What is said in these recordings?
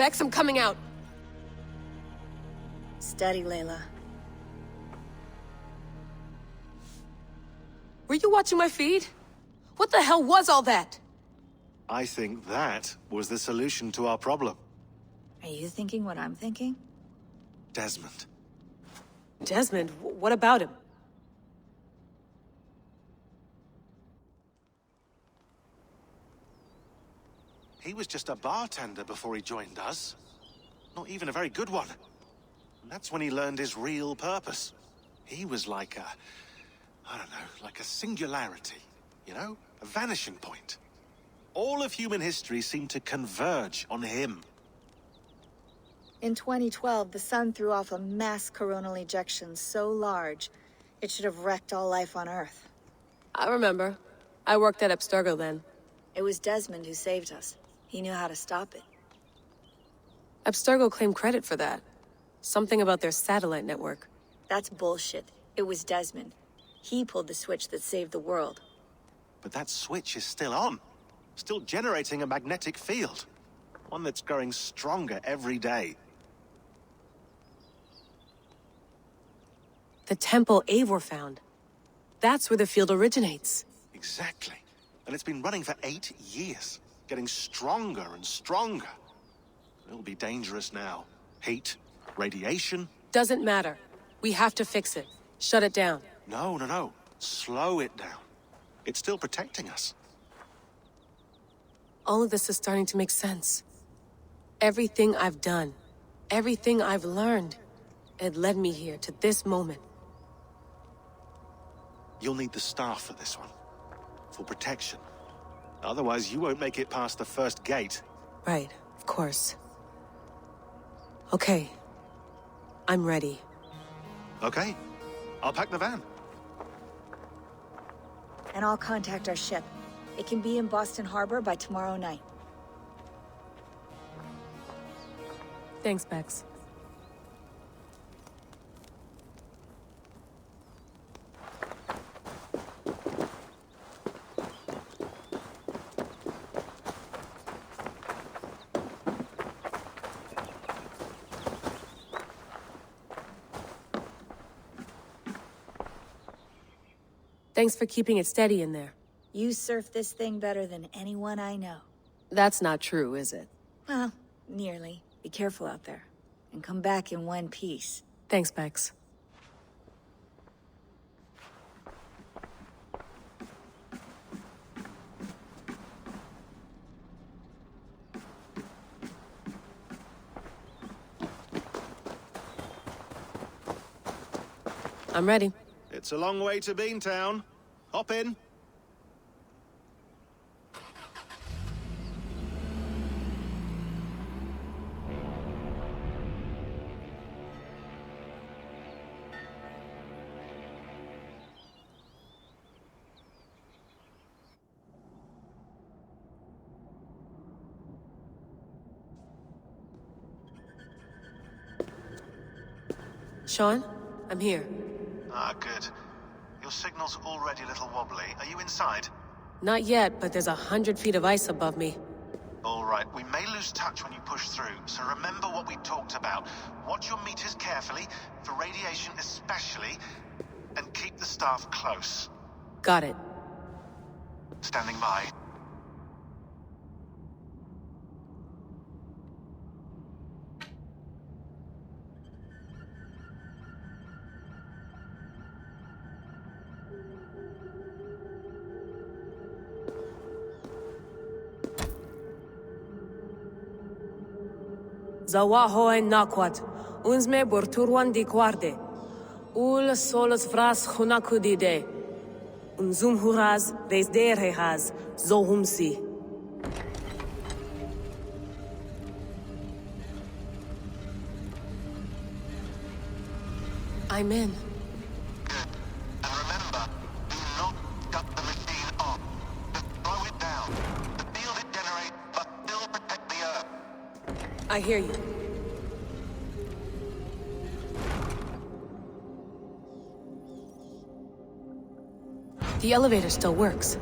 Bex, I'm coming out. Steady, Layla. Were you watching my feed? What the hell was all that? I think that was the solution to our problem. Are you thinking what I'm thinking? Desmond. Desmond? What about him? He was just a bartender before he joined us. Not even a very good one. And that's when he learned his real purpose. He was like a... I don't know, like a singularity. You know? A vanishing point. All of human history seemed to converge on him. In 2012, the sun threw off a mass coronal ejection so large, it should have wrecked all life on Earth. I remember. I worked at Abstergo then. It was Desmond who saved us. He knew how to stop it. Abstergo claimed credit for that. Something about their satellite network. That's bullshit. It was Desmond. He pulled the switch that saved the world. But that switch is still on. Still generating a magnetic field. One that's growing stronger every day. The temple Eivor found. That's where the field originates. Exactly. And it's been running for 8 years. Getting stronger and stronger. It'll be dangerous now. Heat, radiation. Doesn't matter. We have to fix it. Shut it down. No. Slow it down. It's still protecting us. All of this is starting to make sense. Everything I've done, everything I've learned, it led me here to this moment. You'll need the staff for this one. For protection. Otherwise, you won't make it past the first gate. Right, of course. Okay. I'm ready. Okay. I'll pack the van. And I'll contact our ship. It can be in Boston Harbor by tomorrow night. Thanks, Bex. Thanks for keeping it steady in there. You surf this thing better than anyone I know. That's not true, is it? Well, nearly. Be careful out there. And come back in one piece. Thanks, Bex. I'm ready. It's a long way to Beantown. Hop in. Sean, I'm here. Ah, good. Your signal's already a little wobbly. Are you inside? Not yet, but there's 100 feet of ice above me. All right, we may lose touch when you push through, so remember what we talked about. Watch your meters carefully, for radiation especially, and keep the staff close. Got it. Standing by. Zawaho en nakwat, unzme burturwan di kwarde. Ul solos vras hunakudide. Unzum huraz, desderehaz, zohumsi. I'm in. Good. And remember, do not shut the machine off. Just slow it down. The field it generates must still protect the Earth. I hear you. The elevator still works.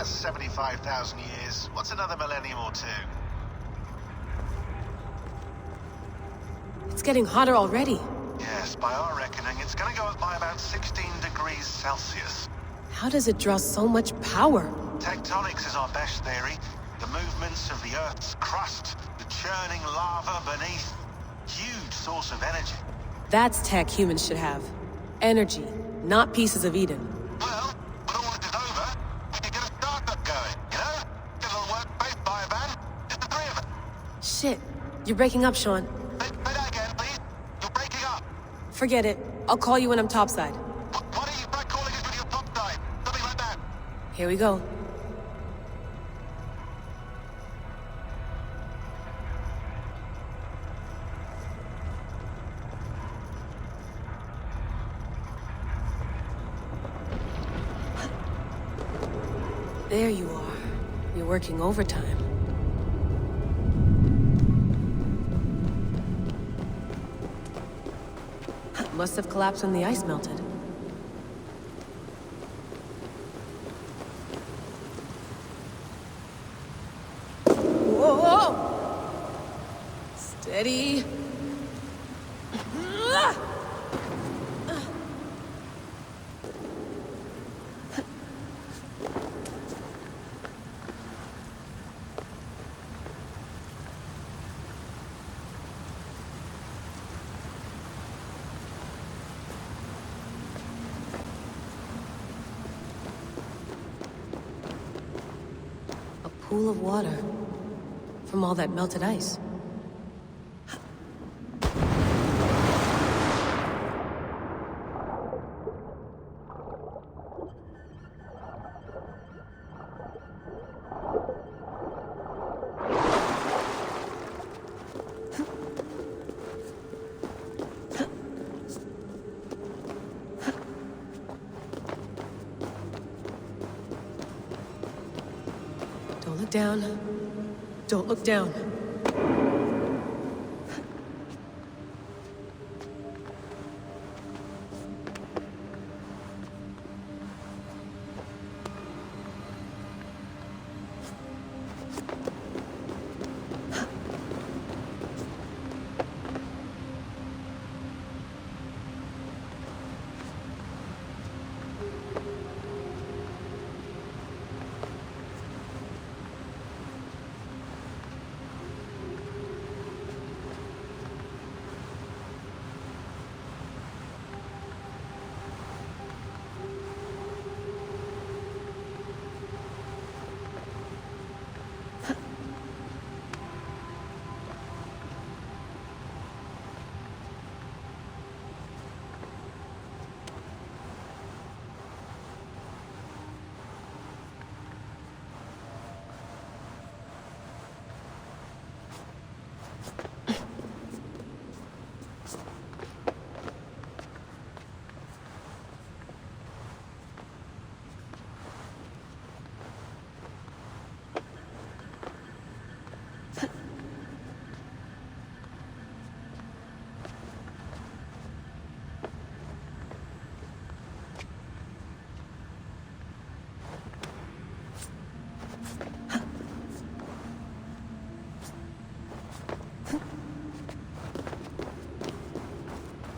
75,000 years. What's another millennium or two? It's getting hotter already. Yes, by our reckoning, it's gonna go up by about 16 degrees Celsius. How does it draw so much power? Tectonics is our best theory. The movements of the Earth's crust, the churning lava beneath. Huge source of energy. That's tech humans should have. Energy, not pieces of Eden. Well, when all this is over, we can get a startup going, you know? Get a little workspace, buy a van, just the three of us. Shit, you're breaking up, Sean. Say that again, please. You're breaking up. Forget it. I'll call you when I'm topside. Why don't you try calling us with your top side? Something like that. Here we go. There you are. You're working overtime. Must have collapsed when the ice melted. Whoa! Steady. Pool of water from all that melted ice. Don't look down. Don't look down.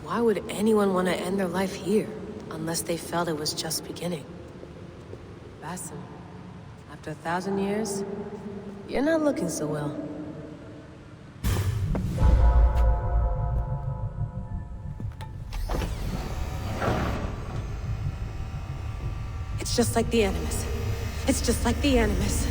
Why would anyone want to end their life here, unless they felt it was just beginning? Basim, after 1,000 years, you're not looking so well. It's just like the Animus. It's just like the Animus.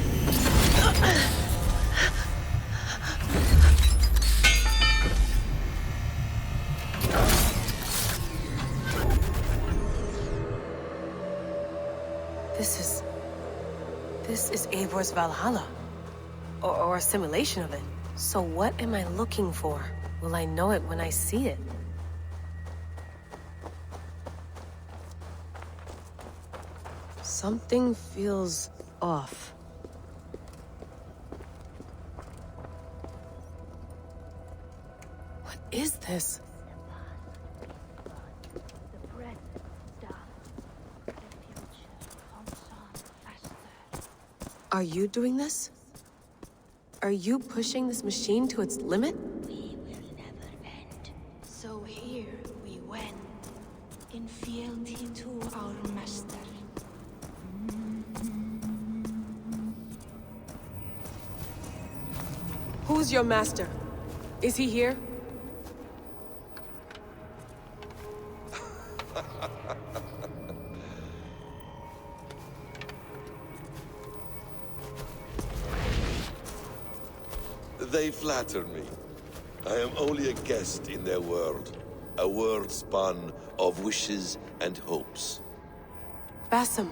This is Eivor's Valhalla. Or a simulation of it. So what am I looking for? Will I know it when I see it? Something feels off. What is this? Are you doing this? Are you pushing this machine to its limit? We will never end. fealty to our master. Who's your master? Is he here? They flatter me. I am only a guest in their world. A world spun of wishes and hopes. Basim,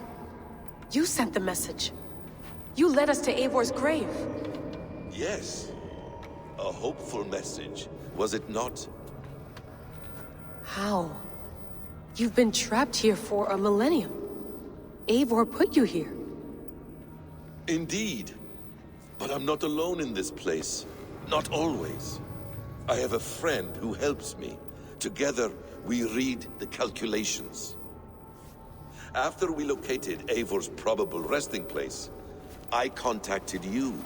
you sent the message. You led us to Eivor's grave. Yes. A hopeful message, was it not? How? You've been trapped here for a millennium. Eivor put you here. Indeed. But I'm not alone in this place. Not always. I have a friend who helps me. Together, we read the calculations. After we located Eivor's probable resting place, I contacted you.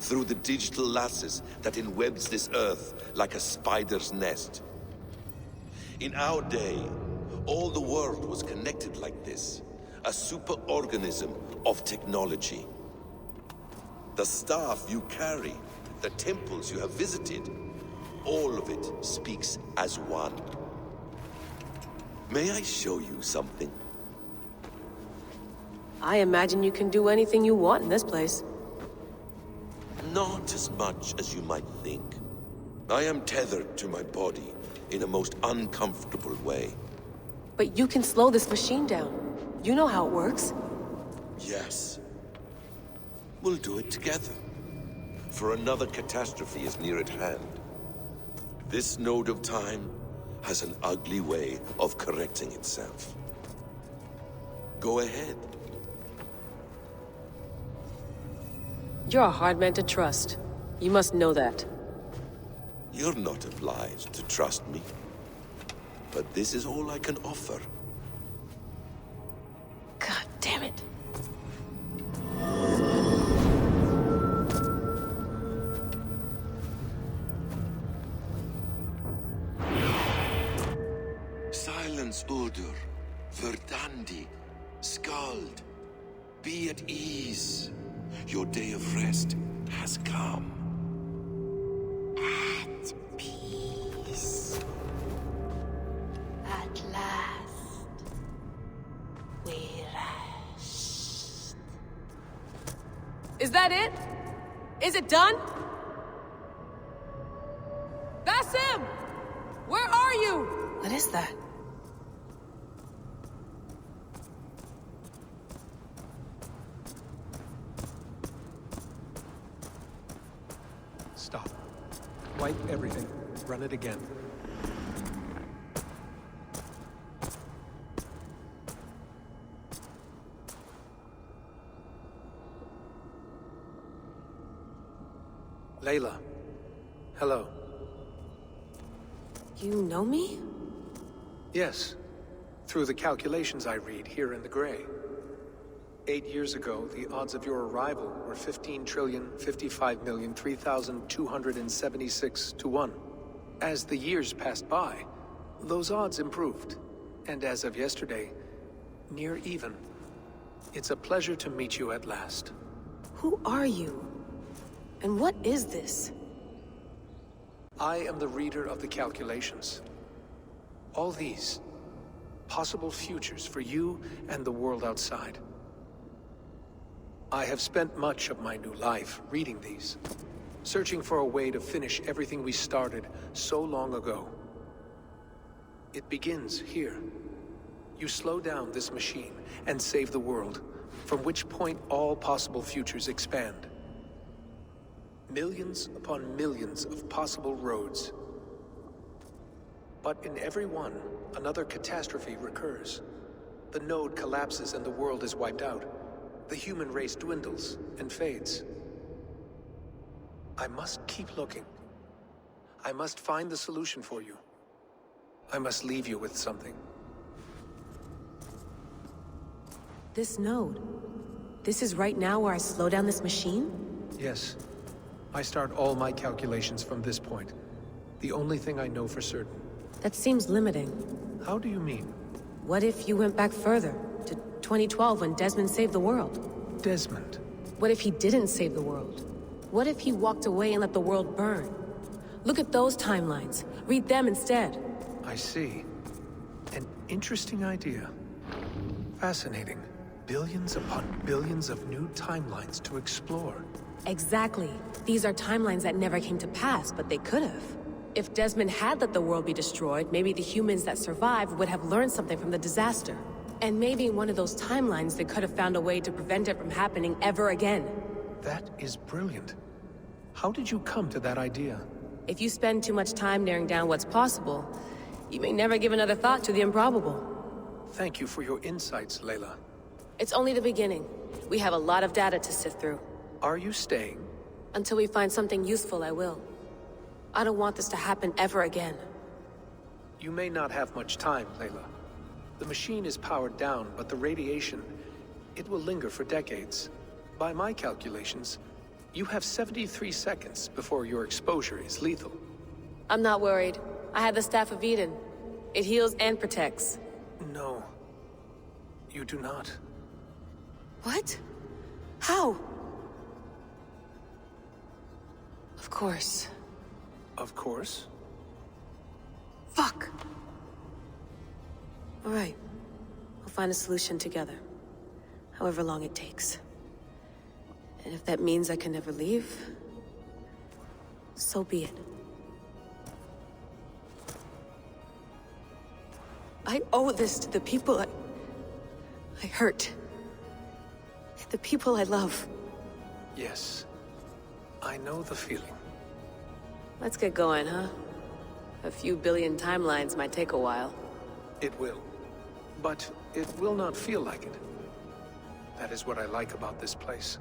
Through the digital lasses that enwebs this earth like a spider's nest. In our day, all the world was connected like this. A superorganism of technology. The staff you carry, the temples you have visited, all of it speaks as one. May I show you something? I imagine you can do anything you want in this place. Not as much as you might think. I am tethered to my body in a most uncomfortable way. But you can slow this machine down. You know how it works. Yes. We'll do it together. For another catastrophe is near at hand. This node of time has an ugly way of correcting itself. Go ahead. You're a hard man to trust. You must know that. You're not obliged to trust me. But this is all I can offer. God damn it. Silence, Uldur. Verdandi. Skald. Be at ease. Your day of rest has come. At peace. At last. We rest. Is that it? Is it done? Basim! Where are you? What is that? Stop. Wipe everything. Run it again. Layla. Hello. You know me? Yes. Through the calculations I read here in the gray. 8 years ago, the odds of your arrival were 15,055,003,276 to 1. As the years passed by, those odds improved. And as of yesterday, near even. It's a pleasure to meet you at last. Who are you? And what is this? I am the reader of the calculations. All these, possible futures for you and the world outside. I have spent much of my new life reading these, searching for a way to finish everything we started so long ago. It begins here. You slow down this machine and save the world, from which point all possible futures expand. Millions upon millions of possible roads. But in every one, another catastrophe recurs. The node collapses and the world is wiped out. The human race dwindles and fades. I must keep looking. I must find the solution for you. I must leave you with something. This node. This is right now where I slow down this machine? Yes. I start all my calculations from this point. The only thing I know for certain. That seems limiting. How do you mean? What if you went back further, to 2012 when Desmond saved the world? Desmond. What if he didn't save the world? What if he walked away and let the world burn? Look at those timelines. Read them instead. I see. An interesting idea. Fascinating. Billions upon billions of new timelines to explore. Exactly. These are timelines that never came to pass, but they could have. If Desmond had let the world be destroyed, maybe the humans that survived would have learned something from the disaster. And maybe in one of those timelines they could have found a way to prevent it from happening ever again. That is brilliant. How did you come to that idea? If you spend too much time narrowing down what's possible, you may never give another thought to the improbable. Thank you for your insights, Layla. It's only the beginning. We have a lot of data to sift through. Are you staying? Until we find something useful, I will. I don't want this to happen ever again. You may not have much time, Layla. The machine is powered down, but the radiation, it will linger for decades. By my calculations, you have 73 seconds before your exposure is lethal. I'm not worried. I have the Staff of Eden. It heals and protects. No. You do not. What? How? Of course. Of course. Fuck! All right. We'll find a solution together. However long it takes. And if that means I can never leave, so be it. I owe this to the people I hurt. The people I love. Yes. I know the feeling. Let's get going, huh? A few billion timelines might take a while. It will. But it will not feel like it. That is what I like about this place.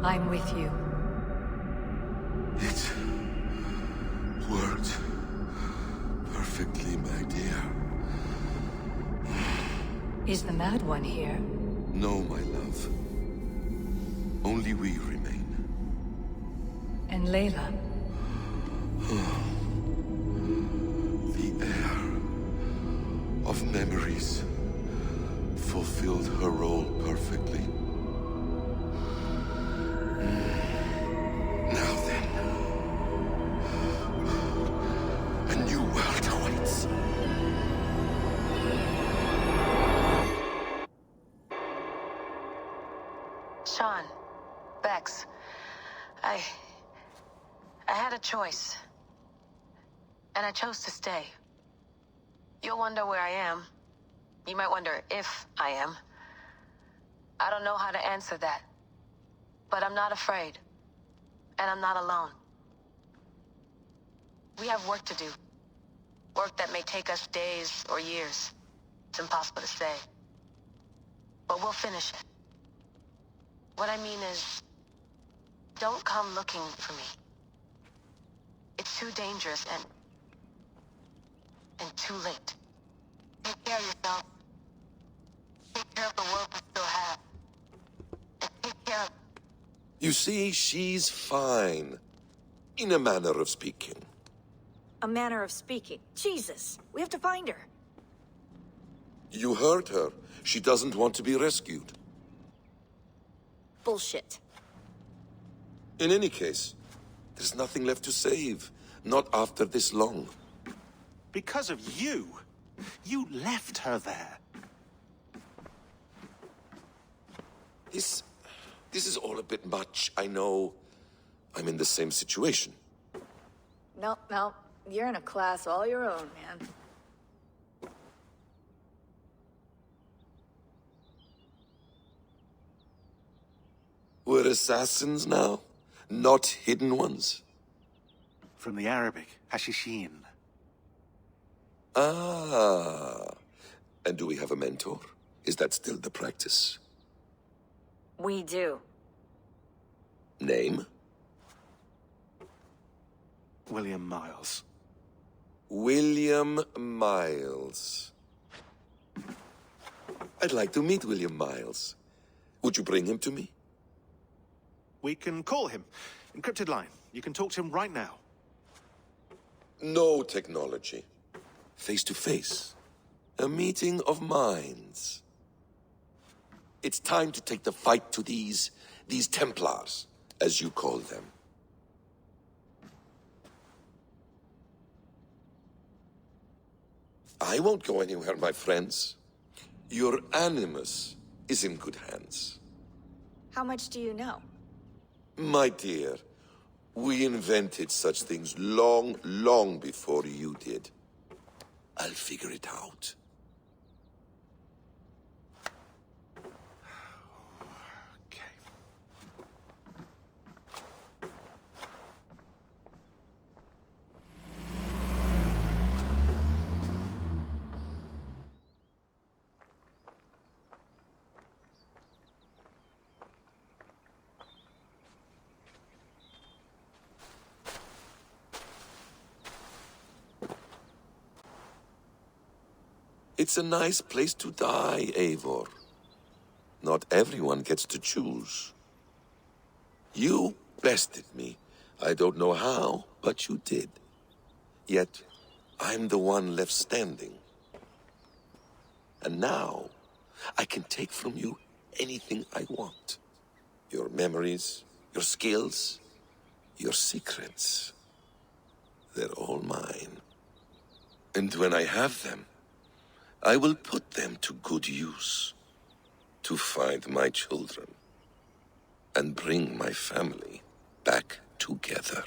I'm with you. It worked perfectly, my dear. Is the Mad One here? No, my love. Only we remain. And Layla? The air of memories fulfilled her role perfectly. Now then, a new world awaits. Sean, Bex, I had a choice. And I chose to stay. You'll wonder where I am. You might wonder if I am. I don't know how to answer that. But I'm not afraid. And I'm not alone. We have work to do. Work that may take us days or years. It's impossible to say. But we'll finish it. What I mean is, don't come looking for me. It's too dangerous and too late. Take care of yourself. Take care of the world we still have. And take care of... You see, she's fine. In a manner of speaking. A manner of speaking. Jesus, we have to find her. You heard her. She doesn't want to be rescued. Bullshit. In any case, there's nothing left to save. Not after this long. Because of you. You left her there. This This is all a bit much, I know. I'm in the same situation. No, no. You're in a class all your own, man. We're assassins now? Not hidden ones? From the Arabic, Hashishin. Ah. And do we have a mentor? Is that still the practice? We do. Name? William Miles. William Miles. I'd like to meet William Miles. Would you bring him to me? We can call him. Encrypted line. You can talk to him right now. No technology. Face to face. A meeting of minds. It's time to take the fight to these Templars, as you call them. I won't go anywhere, my friends. Your animus is in good hands. How much do you know? My dear, we invented such things long, long before you did. I'll figure it out. Okay. It's a nice place to die, Eivor. Not everyone gets to choose. You bested me. I don't know how, but you did. Yet, I'm the one left standing. And now, I can take from you anything I want. Your memories, your skills, your secrets. They're all mine. And when I have them, I will put them to good use. To find my children. And bring my family back together.